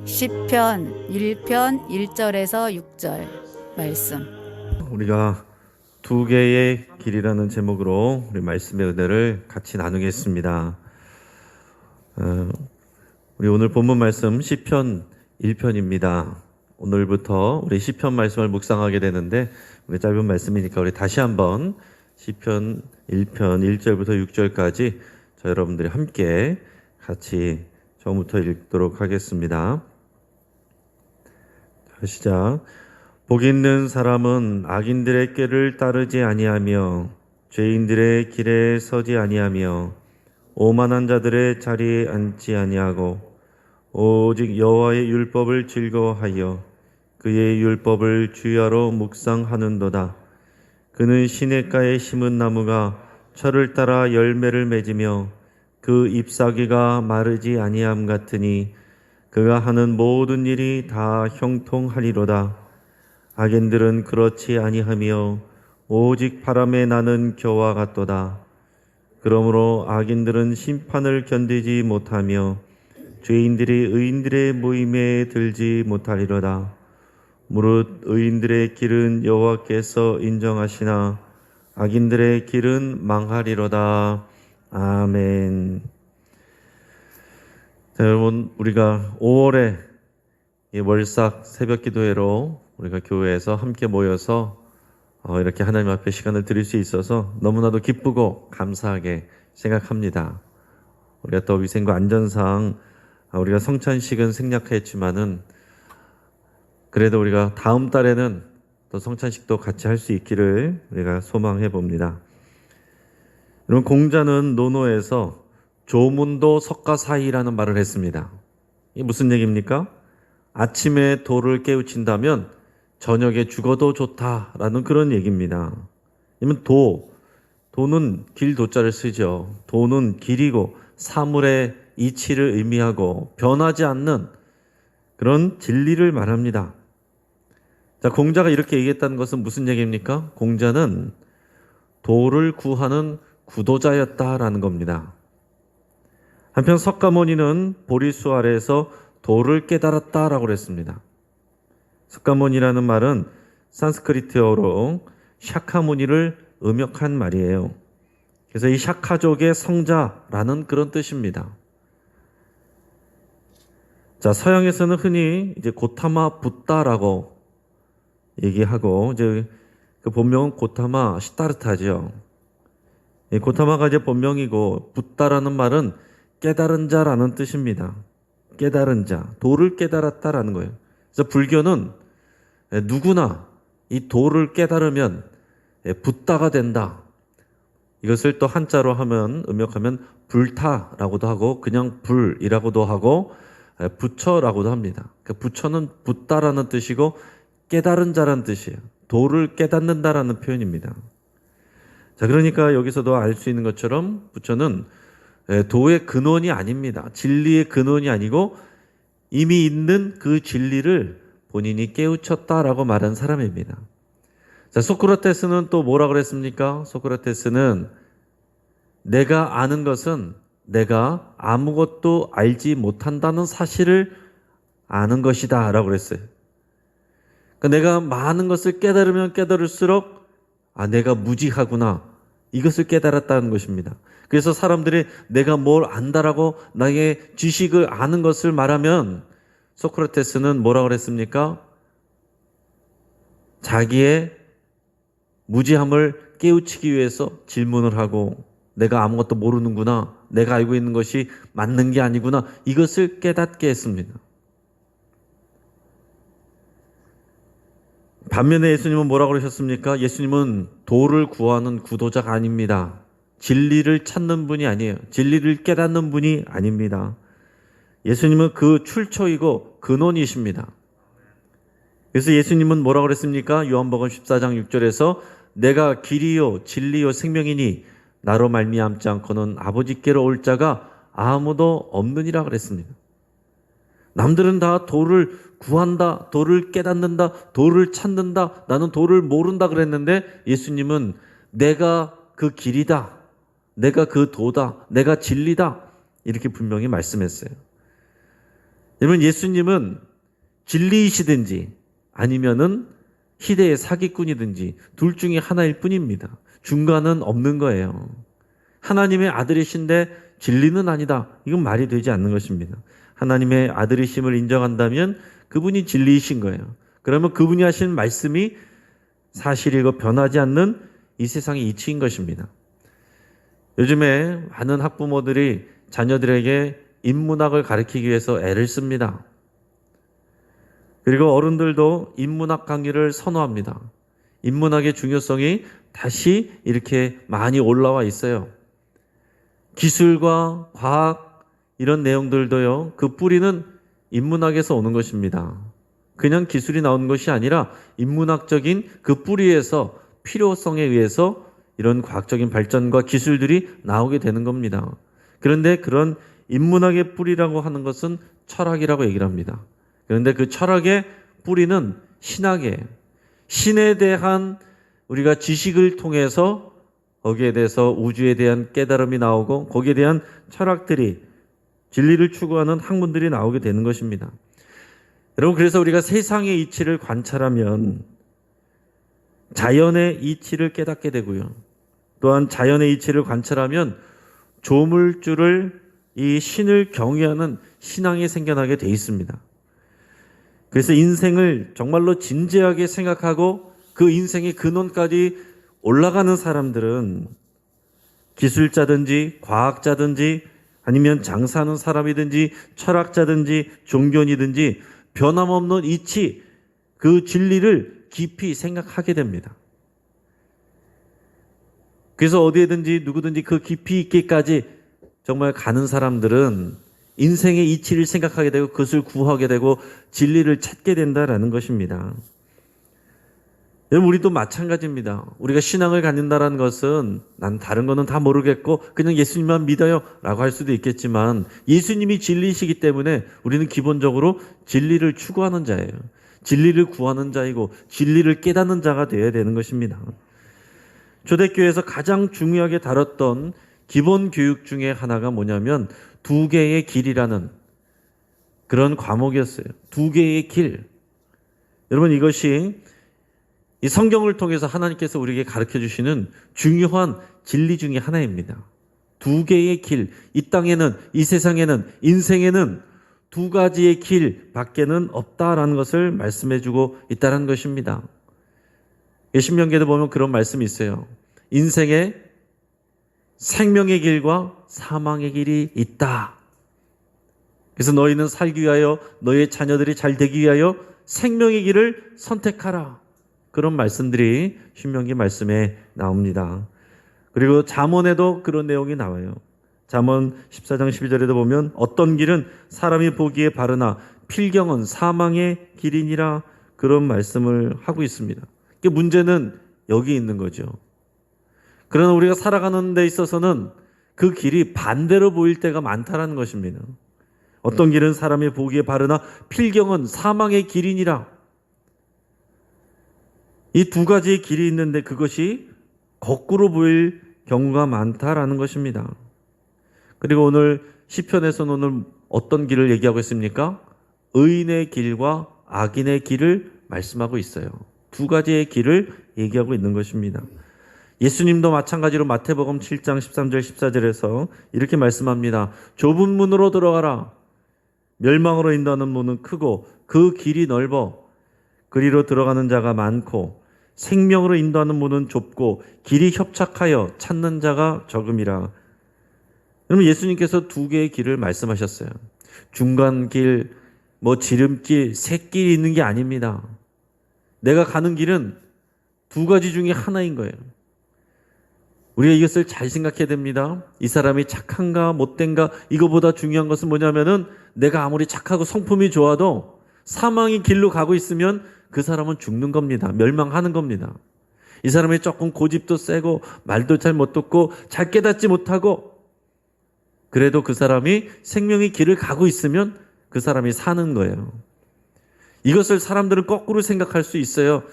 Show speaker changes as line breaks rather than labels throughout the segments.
시편 1편 1절에서 6절 말씀.
우리가 두 개의 길이라는 제목으로 우리 말씀의 은혜를 같이 나누겠습니다. 우리 오늘 본문 말씀 시편 1편입니다. 오늘부터 우리 시편 말씀을 묵상하게 되는데 우리 짧은 말씀이니까 우리 다시 한번 시편 1편 1절부터 6절까지 저 여러분들이 함께 같이 처음부터 읽도록 하겠습니다. 시작. 복 있는 사람은 악인들의 꾀를 따르지 아니하며 죄인들의 길에 서지 아니하며 오만한 자들의 자리에 앉지 아니하고 오직 여호와의 율법을 즐거워하여 그의 율법을 주야로 묵상하는도다. 그는 시냇가에 심은 나무가 철을 따라 열매를 맺으며 그 잎사귀가 마르지 아니함 같으니 그가 하는 모든 일이 다 형통하리로다. 악인들은 그렇지 아니하며 오직 바람에 나는 겨와 같도다. 그러므로 악인들은 심판을 견디지 못하며 죄인들이 의인들의 모임에 들지 못하리로다. 무릇 의인들의 길은 여호와께서 인정하시나 악인들의 길은 망하리로다. 아멘. 자, 여러분, 우리가 5월에 월삭 새벽 기도회로 우리가 교회에서 함께 모여서 이렇게 하나님 앞에 시간을 드릴 수 있어서 너무나도 기쁘고 감사하게 생각합니다. 우리가 또 위생과 안전상 우리가 성찬식은 생략했지만은 그래도 우리가 다음 달에는 또 성찬식도 같이 할 수 있기를 우리가 소망해 봅니다. 여러분, 공자는 논어에서 조문도 석가사의라는 말을 했습니다. 이게 무슨 얘기입니까? 아침에 도를 깨우친다면 저녁에 죽어도 좋다라는 그런 얘기입니다. 그러면 도는 길 도자를 쓰죠. 도는 길이고 사물의 이치를 의미하고 변하지 않는 그런 진리를 말합니다. 자, 공자가 이렇게 얘기했다는 것은 무슨 얘기입니까? 공자는 도를 구하는 구도자였다라는 겁니다. 한편 석가모니는 보리수 아래에서 도를 깨달았다라고 그랬습니다. 석가모니라는 말은 산스크리트어로 샤카무니를 음역한 말이에요. 그래서 이 샤카족의 성자라는 그런 뜻입니다. 자, 서양에서는 흔히 이제 고타마 붓다라고 얘기하고 이제 그 본명은 고타마 시타르타죠. 이 고타마가 이제 본명이고 붓다라는 말은 깨달은 자라는 뜻입니다. 깨달은 자, 도를 깨달았다라는 거예요. 그래서 불교는 누구나 이 도를 깨달으면 붓다가 된다. 이것을 또 한자로 하면 음역하면 불타라고도 하고 그냥 불이라고도 하고 부처라고도 합니다. 부처는 붓다라는 뜻이고 깨달은 자라는 뜻이에요. 도를 깨닫는다라는 표현입니다. 자, 그러니까 여기서도 알 수 있는 것처럼 부처는 도의 근원이 아닙니다. 진리의 근원이 아니고 이미 있는 그 진리를 본인이 깨우쳤다라고 말한 사람입니다. 자, 소크라테스는 또 뭐라 그랬습니까? 소크라테스는 내가 아는 것은 내가 아무것도 알지 못한다는 사실을 아는 것이다 라고 그랬어요. 그러니까 내가 많은 것을 깨달으면 깨달을수록 내가 무지하구나, 이것을 깨달았다는 것입니다. 그래서 사람들이 내가 뭘 안다라고 나의 지식을 아는 것을 말하면 소크라테스는 뭐라고 그랬습니까? 자기의 무지함을 깨우치기 위해서 질문을 하고 내가 아무것도 모르는구나, 내가 알고 있는 것이 맞는 게 아니구나, 이것을 깨닫게 했습니다. 반면에 예수님은 뭐라고 그러셨습니까? 예수님은 도를 구하는 구도자가 아닙니다. 진리를 찾는 분이 아니에요. 진리를 깨닫는 분이 아닙니다. 예수님은 그 출처이고 근원이십니다. 그래서 예수님은 뭐라고 그랬습니까? 요한복음 14장 6절에서 내가 길이요 진리요 생명이니 나로 말미암지 않고는 아버지께로 올 자가 아무도 없느니라 그랬습니다. 남들은 다 도를 구한다, 도를 깨닫는다, 도를 찾는다, 나는 도를 모른다 그랬는데 예수님은 내가 그 길이다, 내가 그 도다, 내가 진리다, 이렇게 분명히 말씀했어요. 여러분, 예수님은 진리이시든지 아니면은 희대의 사기꾼이든지 둘 중에 하나일 뿐입니다. 중간은 없는 거예요. 하나님의 아들이신데 진리는 아니다. 이건 말이 되지 않는 것입니다. 하나님의 아들이심을 인정한다면 그분이 진리이신 거예요. 그러면 그분이 하신 말씀이 사실이고 변하지 않는 이 세상의 이치인 것입니다. 요즘에 많은 학부모들이 자녀들에게 인문학을 가르치기 위해서 애를 씁니다. 그리고 어른들도 인문학 강의를 선호합니다. 인문학의 중요성이 다시 이렇게 많이 올라와 있어요. 기술과 과학 이런 내용들도요, 그 뿌리는 인문학에서 오는 것입니다. 그냥 기술이 나오는 것이 아니라 인문학적인 그 뿌리에서 필요성에 의해서 이런 과학적인 발전과 기술들이 나오게 되는 겁니다. 그런데 그런 인문학의 뿌리라고 하는 것은 철학이라고 얘기를 합니다. 그런데 그 철학의 뿌리는 신학이에요. 신에 대한 우리가 지식을 통해서 거기에 대해서 우주에 대한 깨달음이 나오고 거기에 대한 철학들이 진리를 추구하는 학문들이 나오게 되는 것입니다. 여러분, 그래서 우리가 세상의 이치를 관찰하면 자연의 이치를 깨닫게 되고요. 또한 자연의 이치를 관찰하면 조물주를 이 신을 경외하는 신앙이 생겨나게 돼 있습니다. 그래서 인생을 정말로 진지하게 생각하고 그 인생의 근원까지 올라가는 사람들은 기술자든지 과학자든지 아니면 장사하는 사람이든지 철학자든지 종교인이든지 변함없는 이치, 그 진리를 깊이 생각하게 됩니다. 그래서 어디에든지 누구든지 그 깊이 있기까지 정말 가는 사람들은 인생의 이치를 생각하게 되고 그것을 구하게 되고 진리를 찾게 된다라는 것입니다. 여러분, 우리도 마찬가지입니다. 우리가 신앙을 갖는다는 것은 난 다른 거는 다 모르겠고 그냥 예수님만 믿어요 라고 할 수도 있겠지만 예수님이 진리이시기 때문에 우리는 기본적으로 진리를 추구하는 자예요. 진리를 구하는 자이고 진리를 깨닫는 자가 되어야 되는 것입니다. 초대교회에서 가장 중요하게 다뤘던 기본 교육 중에 하나가 뭐냐면 두 개의 길이라는 그런 과목이었어요. 두 개의 길. 여러분, 이것이 이 성경을 통해서 하나님께서 우리에게 가르쳐 주시는 중요한 진리 중에 하나입니다. 두 개의 길. 이 땅에는, 이 세상에는, 인생에는 두 가지의 길 밖에는 없다라는 것을 말씀해 주고 있다는 것입니다. 신명기에도 보면 그런 말씀이 있어요. 인생에 생명의 길과 사망의 길이 있다. 그래서 너희는 살기 위하여 너희의 자녀들이 잘 되기 위하여 생명의 길을 선택하라. 그런 말씀들이 신명기 말씀에 나옵니다. 그리고 잠언에도 그런 내용이 나와요. 잠언 14장 12절에도 보면 어떤 길은 사람이 보기에 바르나 필경은 사망의 길이니라, 그런 말씀을 하고 있습니다. 문제는 여기 있는 거죠. 그러나 우리가 살아가는 데 있어서는 그 길이 반대로 보일 때가 많다는 것입니다. 어떤 길은 사람이 보기에 바르나 필경은 사망의 길이니라. 이 두 가지의 길이 있는데 그것이 거꾸로 보일 경우가 많다라는 것입니다. 그리고 오늘 시편에서는 오늘 어떤 길을 얘기하고 있습니까? 의인의 길과 악인의 길을 말씀하고 있어요. 두 가지의 길을 얘기하고 있는 것입니다. 예수님도 마찬가지로 마태복음 7장 13절 14절에서 이렇게 말씀합니다. 좁은 문으로 들어가라. 멸망으로 인도하는 문은 크고 그 길이 넓어 그리로 들어가는 자가 많고 생명으로 인도하는 문은 좁고 길이 협착하여 찾는 자가 적음이라. 여러분, 예수님께서 두 개의 길을 말씀하셨어요. 중간 길, 지름길, 샛길이 있는 게 아닙니다. 내가 가는 길은 두 가지 중에 하나인 거예요. 우리가 이것을 잘 생각해야 됩니다. 이 사람이 착한가 못된가, 이거보다 중요한 것은 뭐냐면은 내가 아무리 착하고 성품이 좋아도 사망의 길로 가고 있으면 그 사람은 죽는 겁니다. 멸망하는 겁니다. 이 사람이 조금 고집도 세고 말도 잘 못 듣고 잘 깨닫지 못하고 그래도 그 사람이 생명의 길을 가고 있으면 그 사람이 사는 거예요. 이것을 사람들은 거꾸로 생각할 수 있어요.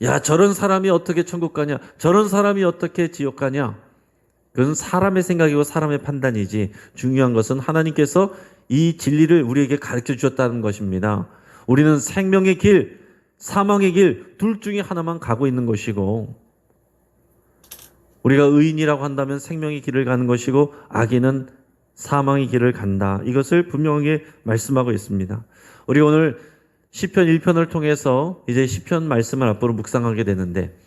야, 저런 사람이 어떻게 천국 가냐? 저런 사람이 어떻게 지옥 가냐? 그것은 사람의 생각이고 사람의 판단이지, 중요한 것은 하나님께서 이 진리를 우리에게 가르쳐 주셨다는 것입니다. 우리는 생명의 길, 사망의 길, 둘 중에 하나만 가고 있는 것이고, 우리가 의인이라고 한다면 생명의 길을 가는 것이고, 악인은 사망의 길을 간다. 이것을 분명하게 말씀하고 있습니다. 우리 오늘 시편 1편을 통해서 이제 시편 말씀을 앞으로 묵상하게 되는데,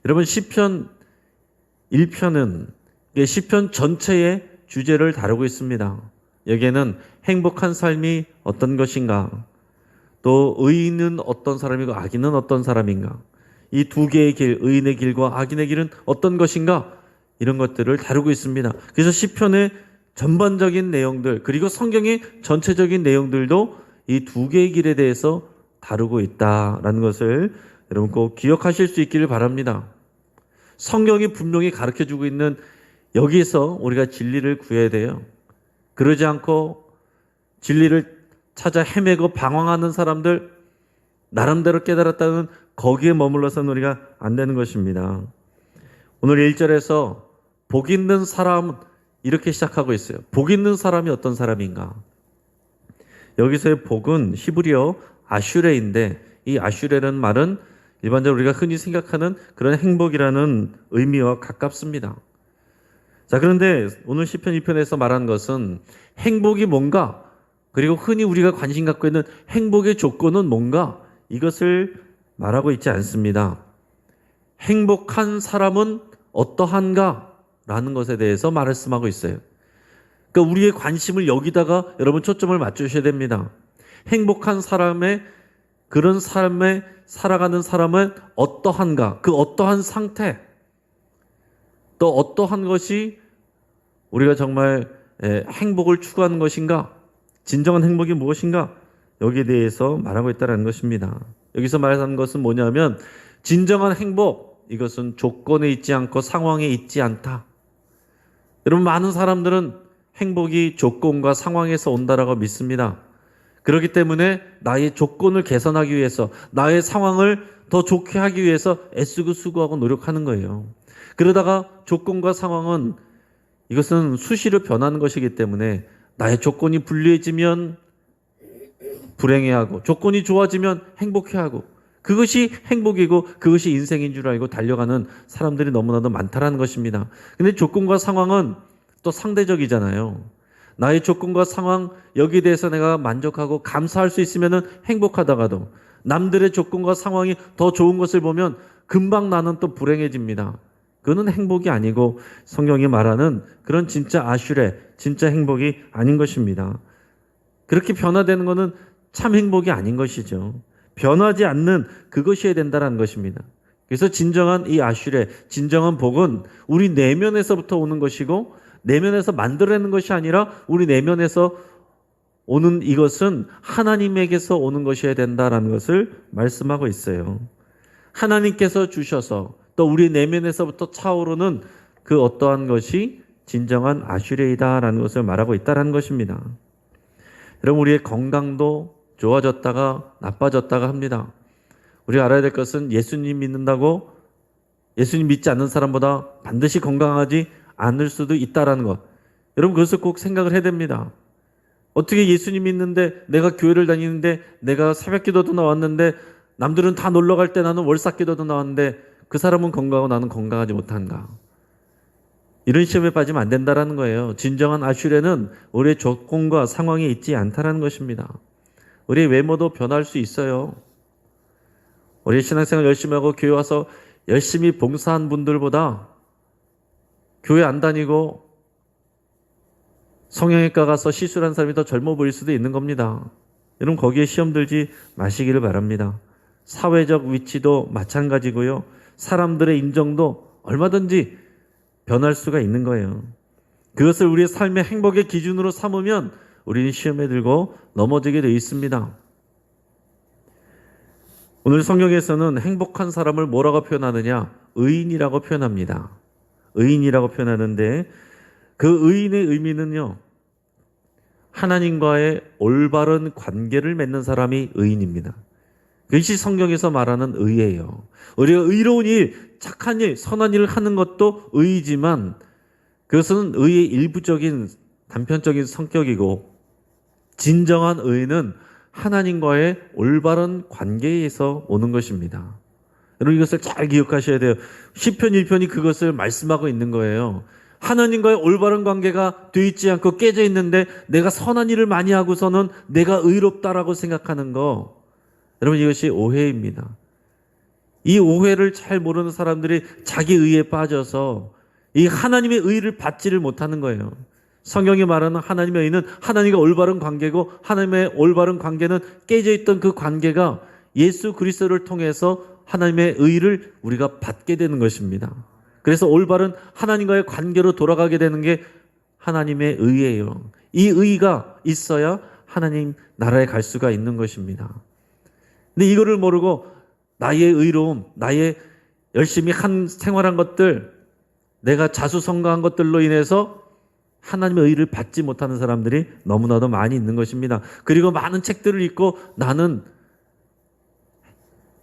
여러분 시편 1편은 시편 전체의 주제를 다루고 있습니다. 여기에는 행복한 삶이 어떤 것인가, 또 의인은 어떤 사람이고 악인은 어떤 사람인가, 이 두 개의 길, 의인의 길과 악인의 길은 어떤 것인가, 이런 것들을 다루고 있습니다. 그래서 시편의 전반적인 내용들, 그리고 성경의 전체적인 내용들도 이 두 개의 길에 대해서 다루고 있다라는 것을 여러분 꼭 기억하실 수 있기를 바랍니다. 성경이 분명히 가르쳐주고 있는 여기에서 우리가 진리를 구해야 돼요. 그러지 않고 진리를 찾아 헤매고 방황하는 사람들, 나름대로 깨달았다는 거기에 머물러서는 우리가 안 되는 것입니다. 오늘 1절에서 복 있는 사람, 이렇게 시작하고 있어요. 복 있는 사람이 어떤 사람인가? 여기서의 복은 히브리어 아슈레인데, 이 아슈레라는 말은 일반적으로 우리가 흔히 생각하는 그런 행복이라는 의미와 가깝습니다. 자, 그런데 오늘 시편 2편에서 말한 것은 행복이 뭔가, 그리고 흔히 우리가 관심 갖고 있는 행복의 조건은 뭔가, 이것을 말하고 있지 않습니다. 행복한 사람은 어떠한가? 라는 것에 대해서 말씀하고 있어요. 그러니까 우리의 관심을 여기다가 여러분 초점을 맞추셔야 됩니다. 행복한 사람의, 그런 삶에 살아가는 사람은 어떠한가? 그 어떠한 상태, 또 어떠한 것이 우리가 정말 행복을 추구하는 것인가? 진정한 행복이 무엇인가? 여기에 대해서 말하고 있다는 것입니다. 여기서 말하는 것은 뭐냐면, 진정한 행복, 이것은 조건에 있지 않고 상황에 있지 않다. 여러분, 많은 사람들은 행복이 조건과 상황에서 온다라고 믿습니다. 그렇기 때문에 나의 조건을 개선하기 위해서, 나의 상황을 더 좋게 하기 위해서 애쓰고 수고하고 노력하는 거예요. 그러다가 조건과 상황은, 이것은 수시로 변하는 것이기 때문에 나의 조건이 불리해지면 불행해하고, 조건이 좋아지면 행복해하고, 그것이 행복이고 그것이 인생인 줄 알고 달려가는 사람들이 너무나도 많다라는 것입니다. 근데 조건과 상황은 또 상대적이잖아요. 나의 조건과 상황, 여기에 대해서 내가 만족하고 감사할 수 있으면 행복하다가도, 남들의 조건과 상황이 더 좋은 것을 보면 금방 나는 또 불행해집니다. 그거는 행복이 아니고 성경이 말하는 그런 진짜 아슈레, 진짜 행복이 아닌 것입니다. 그렇게 변화되는 것은 참 행복이 아닌 것이죠. 변하지 않는 그것이어야 된다는 것입니다. 그래서 진정한 이 아슈레, 진정한 복은 우리 내면에서부터 오는 것이고, 내면에서 만들어내는 것이 아니라 우리 내면에서 오는, 이것은 하나님에게서 오는 것이어야 된다는 것을 말씀하고 있어요. 하나님께서 주셔서 또 우리 내면에서부터 차오르는 그 어떠한 것이 진정한 아슈레이다라는 것을 말하고 있다는 것입니다. 여러분, 우리의 건강도 좋아졌다가 나빠졌다가 합니다. 우리가 알아야 될 것은 예수님 믿는다고 예수님 믿지 않는 사람보다 반드시 건강하지 않을 수도 있다는 것. 여러분, 그것을 꼭 생각을 해야 됩니다. 어떻게 예수님 믿는데, 내가 교회를 다니는데, 내가 새벽기도도 나왔는데, 남들은 다 놀러갈 때 나는 월삭기도도 나왔는데 그 사람은 건강하고 나는 건강하지 못한가? 이런 시험에 빠지면 안 된다는 거예요. 진정한 아슈레는 우리의 조건과 상황에 있지 않다는 것입니다. 우리의 외모도 변할 수 있어요. 우리 신앙생활 열심히 하고 교회 와서 열심히 봉사한 분들보다 교회 안 다니고 성형외과 가서 시술한 사람이 더 젊어 보일 수도 있는 겁니다. 여러분, 거기에 시험 들지 마시기를 바랍니다. 사회적 위치도 마찬가지고요. 사람들의 인정도 얼마든지 변할 수가 있는 거예요. 그것을 우리의 삶의 행복의 기준으로 삼으면 우리는 시험에 들고 넘어지게 되어 있습니다. 오늘 성경에서는 행복한 사람을 뭐라고 표현하느냐? 의인이라고 표현합니다. 의인이라고 표현하는데, 그 의인의 의미는요, 하나님과의 올바른 관계를 맺는 사람이 의인입니다. 그것이 성경에서 말하는 의예요. 우리가 의로운 일, 착한 일, 선한 일을 하는 것도 의이지만 그것은 의의 일부적인 단편적인 성격이고, 진정한 의는 하나님과의 올바른 관계에서 오는 것입니다. 여러분 이것을 잘 기억하셔야 돼요. 시편 1편이 그것을 말씀하고 있는 거예요. 하나님과의 올바른 관계가 돼 있지 않고 깨져 있는데 내가 선한 일을 많이 하고서는 내가 의롭다라고 생각하는 거, 여러분 이것이 오해입니다. 이 오해를 잘 모르는 사람들이 자기 의에 빠져서 이 하나님의 의를 받지를 못하는 거예요. 성경이 말하는 하나님의 의는 하나님과 올바른 관계고, 하나님의 올바른 관계는 깨져 있던 그 관계가 예수 그리스도를 통해서 하나님의 의를 우리가 받게 되는 것입니다. 그래서 올바른 하나님과의 관계로 돌아가게 되는 게 하나님의 의예요. 이 의가 있어야 하나님 나라에 갈 수가 있는 것입니다. 근데 이거를 모르고 나의 의로움, 나의 열심히 생활한 것들, 내가 자수성가한 것들로 인해서 하나님의 의를 받지 못하는 사람들이 너무나도 많이 있는 것입니다. 그리고 많은 책들을 읽고 나는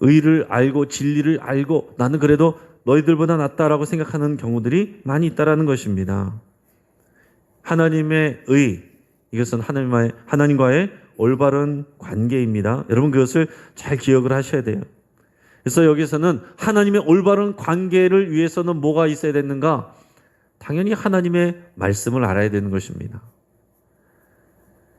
의를 알고 진리를 알고 나는 그래도 너희들보다 낫다라고 생각하는 경우들이 많이 있다라는 것입니다. 하나님의 의, 이것은 하나님과의 올바른 관계입니다. 여러분 그것을 잘 기억을 하셔야 돼요. 그래서 여기서는 하나님의 올바른 관계를 위해서는 뭐가 있어야 되는가? 당연히 하나님의 말씀을 알아야 되는 것입니다.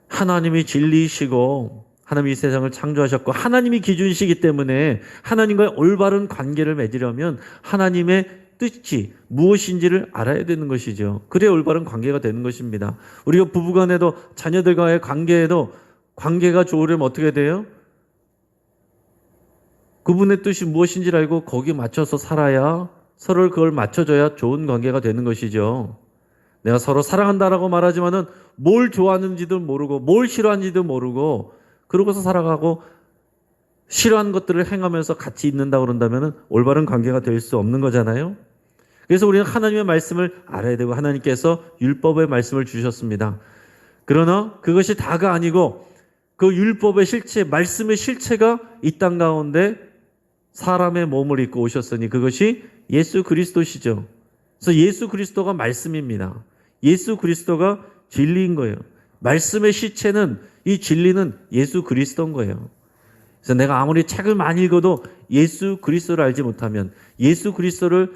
하나님이 진리이시고 하나님이 이 세상을 창조하셨고 하나님이 기준이시기 때문에 하나님과의 올바른 관계를 맺으려면 하나님의 뜻이 무엇인지를 알아야 되는 것이죠. 그래야 올바른 관계가 되는 것입니다. 우리가 부부간에도 자녀들과의 관계에도 관계가 좋으려면 어떻게 돼요? 그분의 뜻이 무엇인지를 알고 거기에 맞춰서 살아야, 서로를 그걸 맞춰줘야 좋은 관계가 되는 것이죠. 내가 서로 사랑한다라고 말하지만은 뭘 좋아하는지도 모르고 뭘 싫어하는지도 모르고 그러고서 살아가고 싫어하는 것들을 행하면서 같이 있는다고 그런다면은 올바른 관계가 될 수 없는 거잖아요. 그래서 우리는 하나님의 말씀을 알아야 되고 하나님께서 율법의 말씀을 주셨습니다. 그러나 그것이 다가 아니고 그 율법의 실체, 말씀의 실체가 이 땅 가운데 사람의 몸을 입고 오셨으니 그것이 예수 그리스도시죠. 그래서 예수 그리스도가 말씀입니다. 예수 그리스도가 진리인 거예요. 말씀의 실체는, 이 진리는 예수 그리스도인 거예요. 그래서 내가 아무리 책을 많이 읽어도 예수 그리스도를 알지 못하면, 예수 그리스도를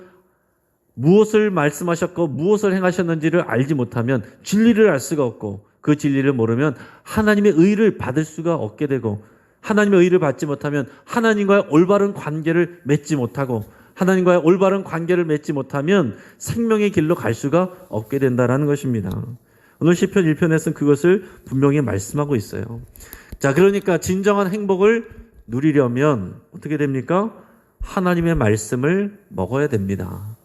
무엇을 말씀하셨고 무엇을 행하셨는지를 알지 못하면 진리를 알 수가 없고, 그 진리를 모르면 하나님의 의를 받을 수가 없게 되고, 하나님의 의를 받지 못하면 하나님과의 올바른 관계를 맺지 못하고, 하나님과의 올바른 관계를 맺지 못하면 생명의 길로 갈 수가 없게 된다는 것입니다. 오늘 시편 1편에서는 그것을 분명히 말씀하고 있어요. 자, 그러니까 진정한 행복을 누리려면 어떻게 됩니까? 하나님의 말씀을 먹어야 됩니다.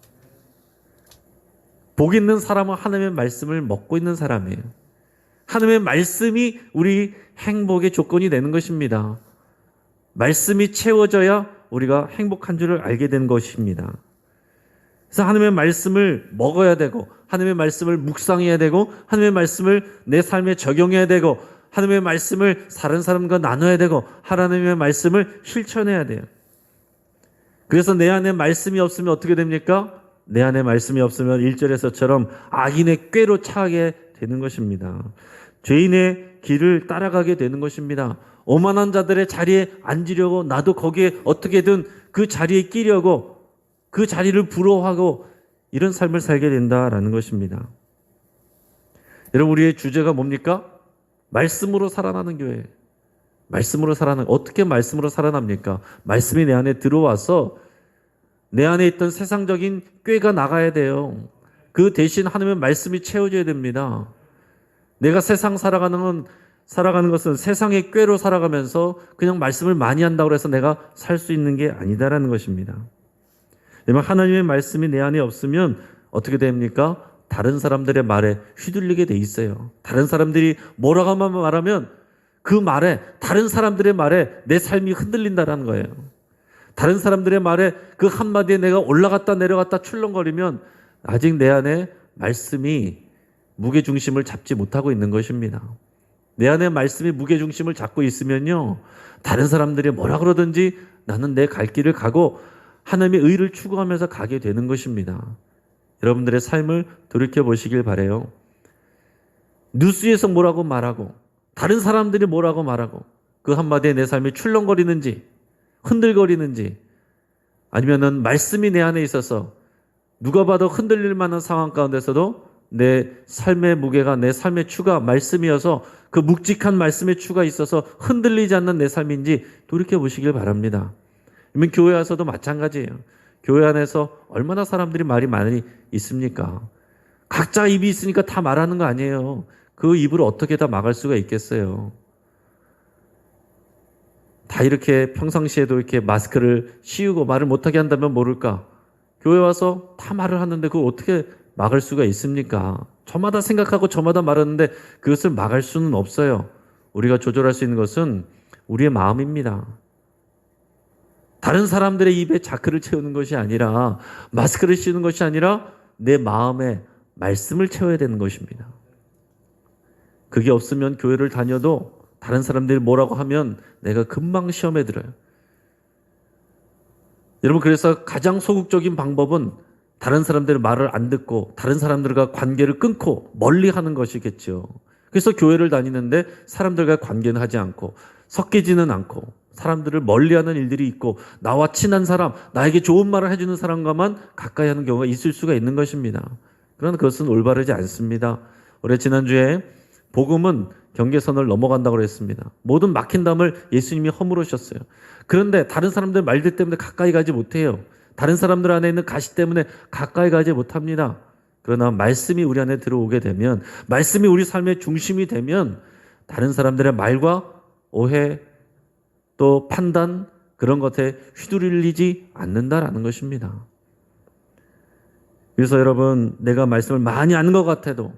복 있는 사람은 하나님의 말씀을 먹고 있는 사람이에요. 하나님의 말씀이 우리 행복의 조건이 되는 것입니다. 말씀이 채워져야 우리가 행복한 줄을 알게 된 것입니다. 그래서 하나님의 말씀을 먹어야 되고, 하나님의 말씀을 묵상해야 되고, 하나님의 말씀을 내 삶에 적용해야 되고, 하나님의 말씀을 다른 사람과 나눠야 되고, 하나님의 말씀을 실천해야 돼요. 그래서 내 안에 말씀이 없으면 어떻게 됩니까? 내 안에 말씀이 없으면 1절에서처럼 악인의 꾀로 차게 되는 것입니다. 죄인의 길을 따라가게 되는 것입니다. 오만한 자들의 자리에 앉으려고, 나도 거기에 어떻게든 그 자리에 끼려고, 그 자리를 부러워하고 이런 삶을 살게 된다라는 것입니다. 여러분, 우리의 주제가 뭡니까? 말씀으로 살아나는 교회. 말씀으로 어떻게 말씀으로 살아납니까? 말씀이 내 안에 들어와서 내 안에 있던 세상적인 꾀가 나가야 돼요. 그 대신 하나님의 말씀이 채워줘야 됩니다. 내가 세상 살아가는 것은 세상의 꾀로 살아가면서 그냥 말씀을 많이 한다고 해서 내가 살 수 있는 게 아니다라는 것입니다. 하나님의 말씀이 내 안에 없으면 어떻게 됩니까? 다른 사람들의 말에 휘둘리게 돼 있어요. 다른 사람들이 뭐라고 말하면 그 말에, 다른 사람들의 말에 내 삶이 흔들린다라는 거예요. 다른 사람들의 말에 그 한마디에 내가 올라갔다 내려갔다 출렁거리면 아직 내 안에 말씀이 무게중심을 잡지 못하고 있는 것입니다. 내 안에 말씀이 무게중심을 잡고 있으면요, 다른 사람들이 뭐라 그러든지 나는 내 갈 길을 가고 하나님의 의를 추구하면서 가게 되는 것입니다. 여러분들의 삶을 돌이켜 보시길 바라요. 뉴스에서 뭐라고 말하고, 다른 사람들이 뭐라고 말하고 그 한마디에 내 삶이 출렁거리는지 흔들거리는지, 아니면은 말씀이 내 안에 있어서 누가 봐도 흔들릴 만한 상황 가운데서도 내 삶의 무게가, 내 삶의 추가 말씀이어서 그 묵직한 말씀의 추가 있어서 흔들리지 않는 내 삶인지 돌이켜보시길 바랍니다. 그러면 교회 와서도 마찬가지예요. 교회 안에서 얼마나 사람들이 말이 많이 있습니까? 각자 입이 있으니까 다 말하는 거 아니에요. 그 입을 어떻게 다 막을 수가 있겠어요. 다 이렇게 평상시에도 이렇게 마스크를 씌우고 말을 못하게 한다면 모를까? 교회 와서 다 말을 하는데 그걸 어떻게 막을 수가 있습니까? 저마다 생각하고 저마다 말하는데 그것을 막을 수는 없어요. 우리가 조절할 수 있는 것은 우리의 마음입니다. 다른 사람들의 입에 자크를 채우는 것이 아니라, 마스크를 씌우는 것이 아니라 내 마음에 말씀을 채워야 되는 것입니다. 그게 없으면 교회를 다녀도 다른 사람들이 뭐라고 하면 내가 금방 시험에 들어요. 여러분, 그래서 가장 소극적인 방법은 다른 사람들의 말을 안 듣고 다른 사람들과 관계를 끊고 멀리 하는 것이겠죠. 그래서 교회를 다니는데 사람들과 관계는 하지 않고 섞이지는 않고 사람들을 멀리하는 일들이 있고, 나와 친한 사람, 나에게 좋은 말을 해주는 사람과만 가까이 하는 경우가 있을 수가 있는 것입니다. 그러나 그것은 올바르지 않습니다. 올해 지난주에 복음은 경계선을 넘어간다고 했습니다. 모든 막힌 담을 예수님이 허물으셨어요. 그런데 다른 사람들 말들 때문에 가까이 가지 못해요. 다른 사람들 안에 있는 가시 때문에 가까이 가지 못합니다. 그러나 말씀이 우리 안에 들어오게 되면, 말씀이 우리 삶의 중심이 되면 다른 사람들의 말과 오해 또 판단, 그런 것에 휘둘리지 않는다라는 것입니다. 그래서 여러분, 내가 말씀을 많이 아는 것 같아도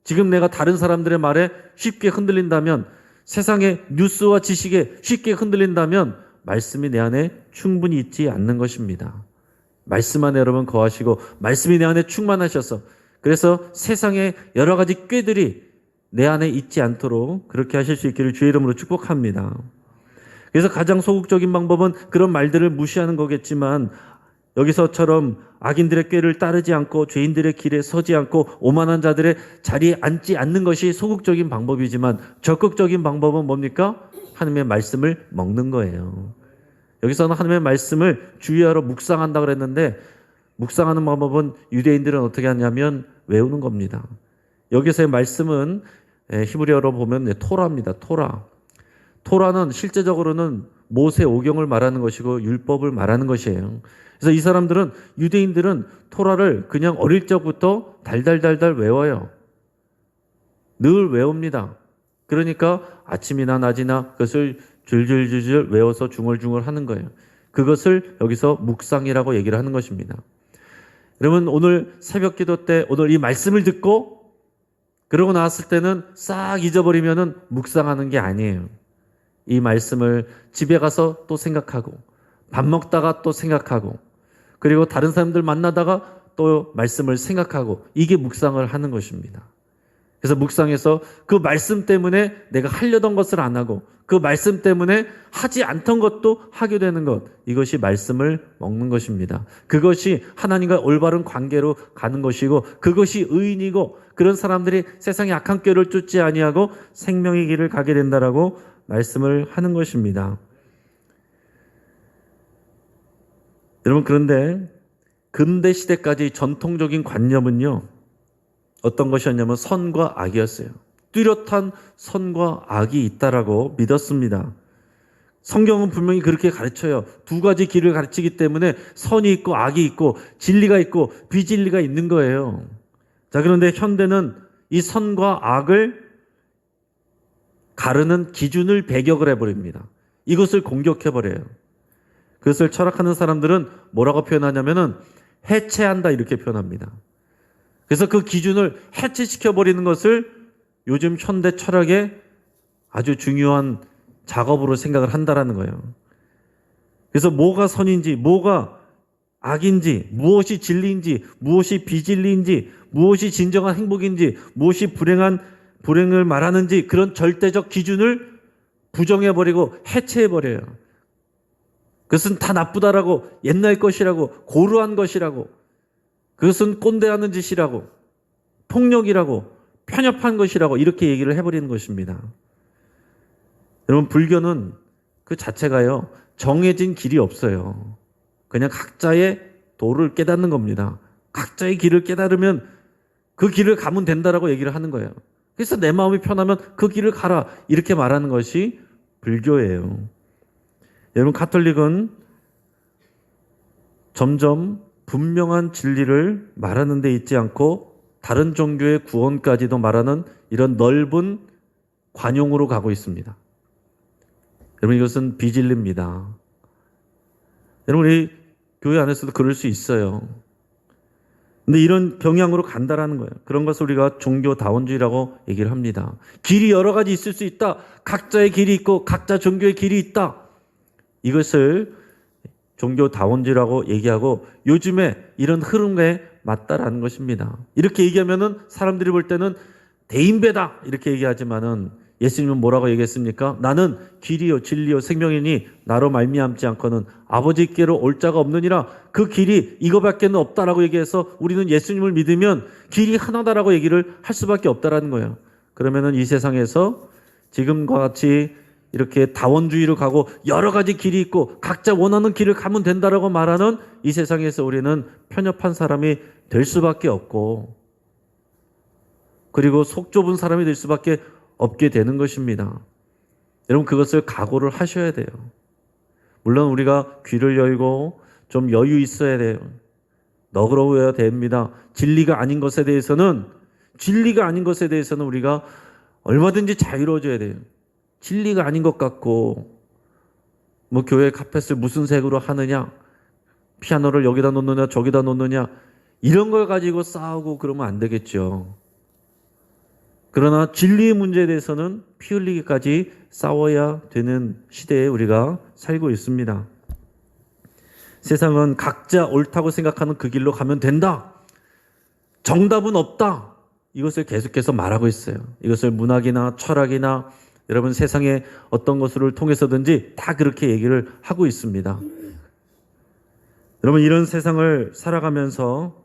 지금 내가 다른 사람들의 말에 쉽게 흔들린다면, 세상의 뉴스와 지식에 쉽게 흔들린다면 말씀이 내 안에 충분히 있지 않는 것입니다. 말씀 안에 여러분 거하시고 말씀이 내 안에 충만하셔서, 그래서 세상의 여러 가지 꾀들이 내 안에 있지 않도록 그렇게 하실 수 있기를 주의 이름으로 축복합니다. 그래서 가장 소극적인 방법은 그런 말들을 무시하는 거겠지만, 여기서처럼 악인들의 꾀를 따르지 않고 죄인들의 길에 서지 않고 오만한 자들의 자리에 앉지 않는 것이 소극적인 방법이지만, 적극적인 방법은 뭡니까? 하나님의 말씀을 먹는 거예요. 여기서는 하나님의 말씀을 주의하러 묵상한다 그랬는데, 묵상하는 방법은 유대인들은 어떻게 하냐면 외우는 겁니다. 여기서의 말씀은 히브리어로 보면 토라입니다. 토라는 실제적으로는 모세 오경을 말하는 것이고 율법을 말하는 것이에요. 그래서 이 사람들은, 유대인들은 토라를 그냥 어릴 적부터 달달달달 외워요. 늘 외웁니다. 그러니까 아침이나 낮이나 그것을 줄줄줄줄 외워서 중얼중얼 하는 거예요. 그것을 여기서 묵상이라고 얘기를 하는 것입니다. 여러분, 오늘 새벽 기도 때 오늘 이 말씀을 듣고 그러고 나왔을 때는 싹 잊어버리면은 묵상하는 게 아니에요. 이 말씀을 집에 가서 또 생각하고, 밥 먹다가 또 생각하고, 그리고 다른 사람들 만나다가 또 말씀을 생각하고, 이게 묵상을 하는 것입니다. 그래서 묵상해서 그 말씀 때문에 내가 하려던 것을 안 하고, 그 말씀 때문에 하지 않던 것도 하게 되는 것, 이것이 말씀을 먹는 것입니다. 그것이 하나님과 올바른 관계로 가는 것이고, 그것이 의인이고, 그런 사람들이 세상의 악한 꾀를 쫓지 아니하고 생명의 길을 가게 된다라고 말씀을 하는 것입니다. 여러분, 그런데 근대 시대까지 전통적인 관념은요, 어떤 것이었냐면 선과 악이었어요. 뚜렷한 선과 악이 있다라고 믿었습니다. 성경은 분명히 그렇게 가르쳐요. 두 가지 길을 가르치기 때문에 선이 있고 악이 있고 진리가 있고 비진리가 있는 거예요. 자, 그런데 현대는 이 선과 악을 가르는 기준을 배격을 해버립니다. 이것을 공격해버려요. 그것을 철학하는 사람들은 뭐라고 표현하냐면은 해체한다, 이렇게 표현합니다. 그래서 그 기준을 해체시켜버리는 것을 요즘 현대 철학의 아주 중요한 작업으로 생각을 한다라는 거예요. 그래서 뭐가 선인지, 뭐가 악인지, 무엇이 진리인지, 무엇이 비진리인지, 무엇이 진정한 행복인지, 무엇이 불행을 말하는지, 그런 절대적 기준을 부정해버리고 해체해버려요. 그것은 다 나쁘다라고, 옛날 것이라고, 고루한 것이라고, 그것은 꼰대하는 짓이라고, 폭력이라고, 편협한 것이라고, 이렇게 얘기를 해버리는 것입니다. 여러분, 불교는 그 자체가요, 정해진 길이 없어요. 그냥 각자의 도를 깨닫는 겁니다. 각자의 길을 깨달으면 그 길을 가면 된다라고 얘기를 하는 거예요. 그래서 내 마음이 편하면 그 길을 가라, 이렇게 말하는 것이 불교예요. 여러분, 가톨릭은 점점 분명한 진리를 말하는 데 있지 않고 다른 종교의 구원까지도 말하는 이런 넓은 관용으로 가고 있습니다. 여러분, 이것은 비진리입니다. 여러분, 우리 교회 안에서도 그럴 수 있어요. 근데 이런 경향으로 간다라는 거예요. 그런 것을 우리가 종교다원주의라고 얘기를 합니다. 길이 여러 가지 있을 수 있다. 각자의 길이 있고 각자 종교의 길이 있다. 이것을 종교다원주의라고 얘기하고 요즘에 이런 흐름에 맞다라는 것입니다. 이렇게 얘기하면은 사람들이 볼 때는 대인배다 이렇게 얘기하지만은 예수님은 뭐라고 얘기했습니까? 나는 길이요 진리요 생명이니 나로 말미암지 않고는 아버지께로 올 자가 없느니라. 그 길이 이거밖에 없다라고 얘기해서 우리는 예수님을 믿으면 길이 하나다라고 얘기를 할 수밖에 없다라는 거예요. 그러면은 이 세상에서 지금과 같이 이렇게 다원주의로 가고 여러 가지 길이 있고 각자 원하는 길을 가면 된다라고 말하는 이 세상에서 우리는 편협한 사람이 될 수밖에 없고, 그리고 속 좁은 사람이 될 수밖에 없게 되는 것입니다. 여러분, 그것을 각오를 하셔야 돼요. 물론 우리가 귀를 열고 좀 여유 있어야 돼요. 너그러워야 됩니다. 진리가 아닌 것에 대해서는 우리가 얼마든지 자유로워져야 돼요. 진리가 아닌 것 같고 뭐 교회 카펫을 무슨 색으로 하느냐, 피아노를 여기다 놓느냐 저기다 놓느냐, 이런 걸 가지고 싸우고 그러면 안 되겠죠. 그러나 진리의 문제에 대해서는 피 흘리기까지 싸워야 되는 시대에 우리가 살고 있습니다. 세상은 각자 옳다고 생각하는 그 길로 가면 된다, 정답은 없다, 이것을 계속해서 말하고 있어요. 이것을 문학이나 철학이나 여러분 세상의 어떤 것을 통해서든지 다 그렇게 얘기를 하고 있습니다. 여러분, 이런 세상을 살아가면서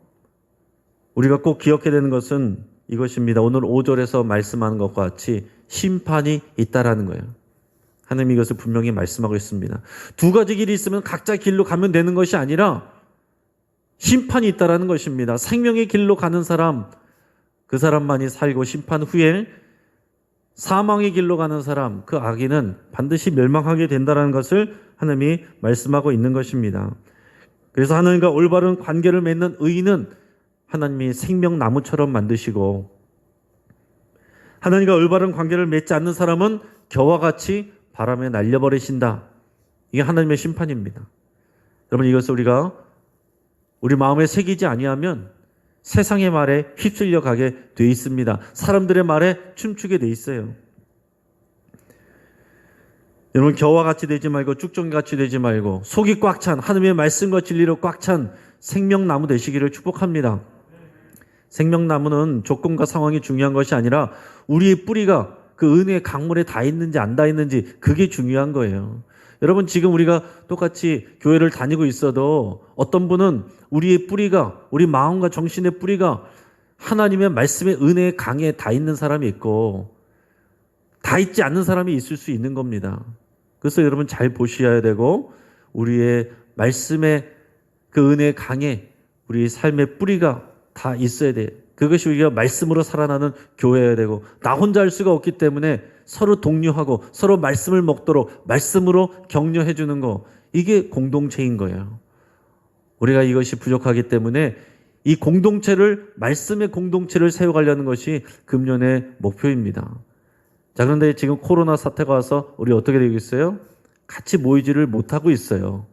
우리가 꼭 기억해야 되는 것은 이것입니다. 오늘 5절에서 말씀하는 것과 같이 심판이 있다라는 거예요. 하나님이 이것을 분명히 말씀하고 있습니다. 두 가지 길이 있으면 각자 길로 가면 되는 것이 아니라 심판이 있다라는 것입니다. 생명의 길로 가는 사람, 그 사람만이 살고 심판 후에 사망의 길로 가는 사람, 그 악인은 반드시 멸망하게 된다는 것을 하나님이 말씀하고 있는 것입니다. 그래서 하나님과 올바른 관계를 맺는 의인은 하나님이 생명나무처럼 만드시고, 하나님과 올바른 관계를 맺지 않는 사람은 겨와 같이 바람에 날려버리신다. 이게 하나님의 심판입니다. 여러분, 이것을 우리가 우리 마음에 새기지 아니하면 세상의 말에 휩쓸려 가게 돼 있습니다. 사람들의 말에 춤추게 돼 있어요. 여러분, 겨와 같이 되지 말고 쭉정이 같이 되지 말고 속이 꽉 찬 하나님의 말씀과 진리로 꽉 찬 생명나무 되시기를 축복합니다. 생명나무는 조건과 상황이 중요한 것이 아니라 우리의 뿌리가 그 은혜의 강물에 닿아 있는지 안 닿아 있는지, 그게 중요한 거예요. 여러분, 지금 우리가 똑같이 교회를 다니고 있어도 어떤 분은 우리의 뿌리가, 우리 마음과 정신의 뿌리가 하나님의 말씀의 은혜의 강에 닿아 있는 사람이 있고 닿아 있지 않는 사람이 있을 수 있는 겁니다. 그래서 여러분 잘 보셔야 되고, 우리의 말씀의 그 은혜의 강에 우리 삶의 뿌리가 다 있어야 돼요. 그것이 우리가 말씀으로 살아나는 교회여야 되고, 나 혼자 할 수가 없기 때문에 서로 독려하고 서로 말씀을 먹도록 말씀으로 격려해 주는 거, 이게 공동체인 거예요. 우리가 이것이 부족하기 때문에 이 공동체를, 말씀의 공동체를 세워가려는 것이 금년의 목표입니다. 자, 그런데 지금 코로나 사태가 와서 우리 어떻게 되고 있어요? 같이 모이지를 못하고 있어요.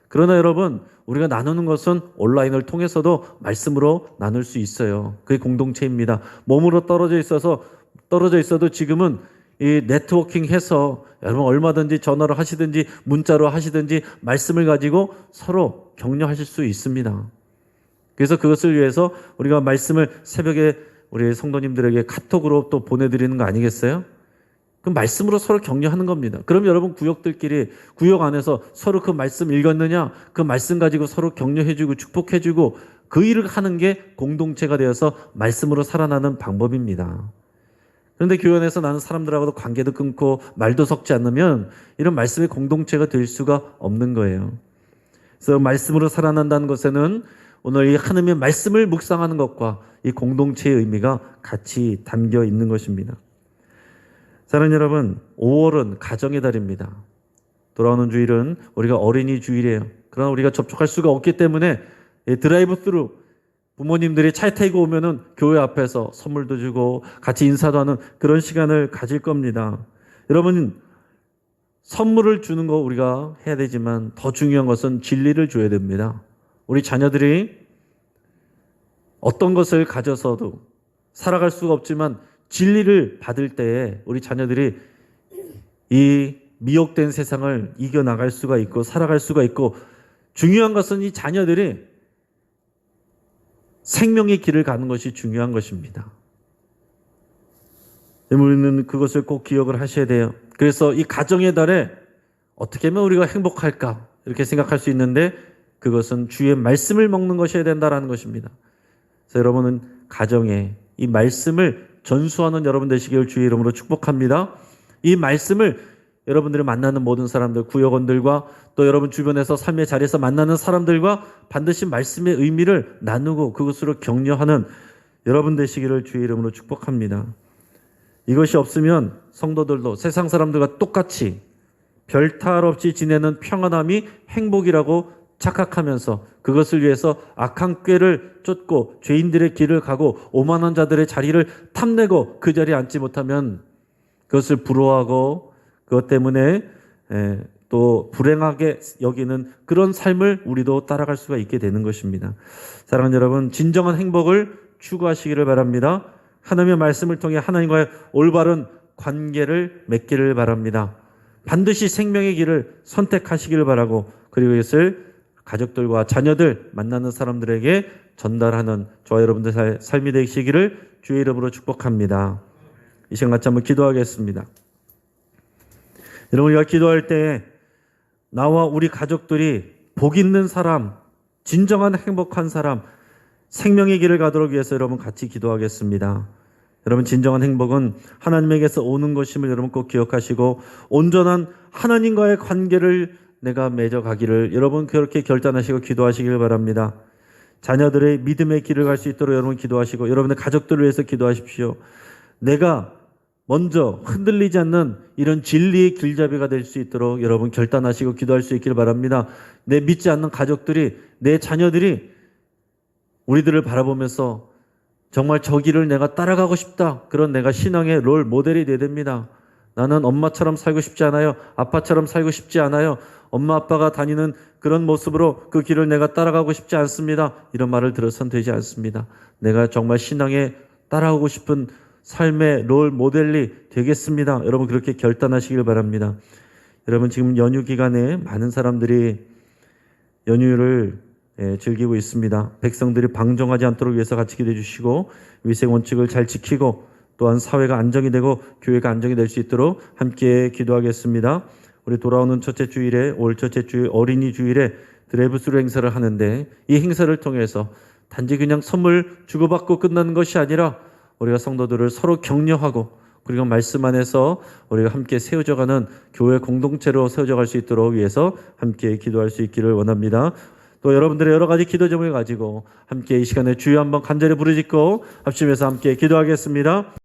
그러나 여러분, 우리가 나누는 것은 온라인을 통해서도 말씀으로 나눌 수 있어요. 그게 공동체입니다. 몸으로 떨어져 있어도 지금은 이 네트워킹 해서 여러분 얼마든지 전화로 하시든지 문자로 하시든지 말씀을 가지고 서로 격려하실 수 있습니다. 그래서 그것을 위해서 우리가 말씀을 새벽에 우리 성도님들에게 카톡으로 또 보내드리는 거 아니겠어요? 그 말씀으로 서로 격려하는 겁니다. 그럼 여러분 구역들끼리, 구역 안에서 서로 그 말씀 읽었느냐, 그 말씀 가지고 서로 격려해주고 축복해주고, 그 일을 하는 게 공동체가 되어서 말씀으로 살아나는 방법입니다. 그런데 교회 안에서 나는 사람들하고도 관계도 끊고 말도 섞지 않으면 이런 말씀의 공동체가 될 수가 없는 거예요. 그래서 말씀으로 살아난다는 것에는 오늘 이 하나님의 말씀을 묵상하는 것과 이 공동체의 의미가 같이 담겨 있는 것입니다. 사랑하는 여러분, 5월은 가정의 달입니다. 돌아오는 주일은 우리가 어린이 주일이에요. 그러나 우리가 접촉할 수가 없기 때문에 드라이브 스루 부모님들이 차에 타고 오면은 교회 앞에서 선물도 주고 같이 인사도 하는 그런 시간을 가질 겁니다. 여러분, 선물을 주는 거 우리가 해야 되지만 더 중요한 것은 진리를 줘야 됩니다. 우리 자녀들이 어떤 것을 가져서도 살아갈 수가 없지만 진리를 받을 때에 우리 자녀들이 이 미혹된 세상을 이겨나갈 수가 있고 살아갈 수가 있고, 중요한 것은 이 자녀들이 생명의 길을 가는 것이 중요한 것입니다. 우리는 그것을 꼭 기억을 하셔야 돼요. 그래서 이 가정의 달에 어떻게 하면 우리가 행복할까 이렇게 생각할 수 있는데 그것은 주의 말씀을 먹는 것이어야 된다는 것입니다. 그래서 여러분은 가정에 이 말씀을 전수하는 여러분 되시길 주의 이름으로 축복합니다. 이 말씀을 여러분들이 만나는 모든 사람들, 구역원들과 또 여러분 주변에서 삶의 자리에서 만나는 사람들과 반드시 말씀의 의미를 나누고 그것으로 격려하는 여러분 되시기를 주의 이름으로 축복합니다. 이것이 없으면 성도들도 세상 사람들과 똑같이 별 탈 없이 지내는 평안함이 행복이라고 착각하면서 그것을 위해서 악한 꾀를 쫓고 죄인들의 길을 가고 오만한 자들의 자리를 탐내고 그 자리에 앉지 못하면 그것을 부러워하고 그것 때문에 또 불행하게 여기는 그런 삶을 우리도 따라갈 수가 있게 되는 것입니다. 사랑하는 여러분, 진정한 행복을 추구하시기를 바랍니다. 하나님의 말씀을 통해 하나님과의 올바른 관계를 맺기를 바랍니다. 반드시 생명의 길을 선택하시기를 바라고, 그리고 이것을 가족들과 자녀들 만나는 사람들에게 전달하는 저와 여러분들의 삶이 되시기를 주의 이름으로 축복합니다. 이 시간 같이 한번 기도하겠습니다. 여러분, 우리가 기도할 때 나와 우리 가족들이 복 있는 사람, 진정한 행복한 사람, 생명의 길을 가도록 위해서 여러분 같이 기도하겠습니다. 여러분, 진정한 행복은 하나님에게서 오는 것임을 여러분 꼭 기억하시고 온전한 하나님과의 관계를 내가 맺어가기를 여러분 그렇게 결단하시고 기도하시길 바랍니다. 자녀들의 믿음의 길을 갈 수 있도록 여러분 기도하시고 여러분의 가족들을 위해서 기도하십시오. 내가 먼저 흔들리지 않는 이런 진리의 길잡이가 될 수 있도록 여러분 결단하시고 기도할 수 있기를 바랍니다. 내 믿지 않는 가족들이, 내 자녀들이 우리들을 바라보면서 정말 저 길을 내가 따라가고 싶다, 그런 내가 신앙의 롤 모델이 되어야 됩니다. 나는 엄마처럼 살고 싶지 않아요. 아빠처럼 살고 싶지 않아요. 엄마 아빠가 다니는 그런 모습으로 그 길을 내가 따라가고 싶지 않습니다. 이런 말을 들어선 되지 않습니다. 내가 정말 신앙에 따라오고 싶은 삶의 롤 모델이 되겠습니다. 여러분 그렇게 결단하시길 바랍니다. 여러분, 지금 연휴 기간에 많은 사람들이 연휴를 즐기고 있습니다. 백성들이 방종하지 않도록 위해서 같이 기도해 주시고 위생 원칙을 잘 지키고 또한 사회가 안정이 되고 교회가 안정이 될 수 있도록 함께 기도하겠습니다. 우리 돌아오는 첫째 주일에, 올 첫째 주일 어린이 주일에 드레브스루 행사를 하는데 이 행사를 통해서 단지 그냥 선물 주고받고 끝나는 것이 아니라 우리가 성도들을 서로 격려하고 그리고 말씀 안에서 우리가 함께 세워져가는 교회 공동체로 세워져갈 수 있도록 위해서 함께 기도할 수 있기를 원합니다. 또 여러분들의 여러 가지 기도 제목을 가지고 함께 이 시간에 주여 한번 간절히 부르짖고 합심해서 함께 기도하겠습니다.